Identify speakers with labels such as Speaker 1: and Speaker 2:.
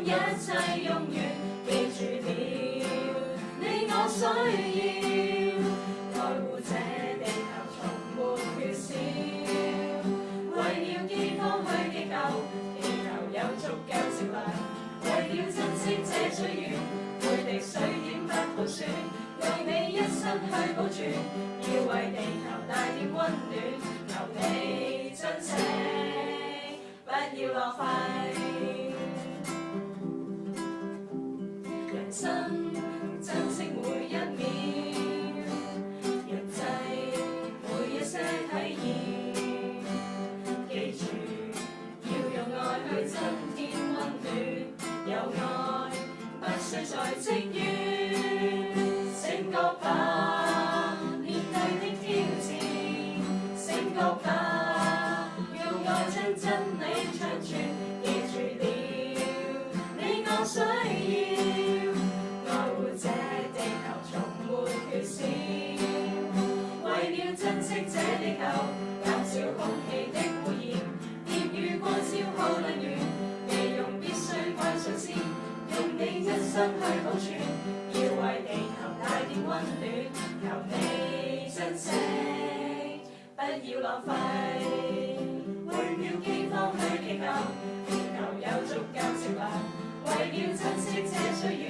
Speaker 1: 一切用完，記住了你我需要，愛護這地球從沒缺少。為了饑荒去祈求，地球有足夠食糧。為了珍惜這水源，每滴水點不耗損，用你一生去保存，要為地球帶點溫暖，求你珍惜，不要浪費。人生珍惜每一秒，人際每一些體驗，記住要用愛去增添溫暖，有愛不需再積怨，醒覺吧面對的挑戰，醒覺吧用愛將真理長存，記住了你我需要，愛護這地球從沒缺少。為了珍惜這地球，減少空氣的污染，電與光消耗能源，利用必須關上線，用你一生去保存，要為地球帶點溫暖，求你珍惜，不要浪費。為了饑荒去祈求，地球有足夠食糧。為了珍惜這水源，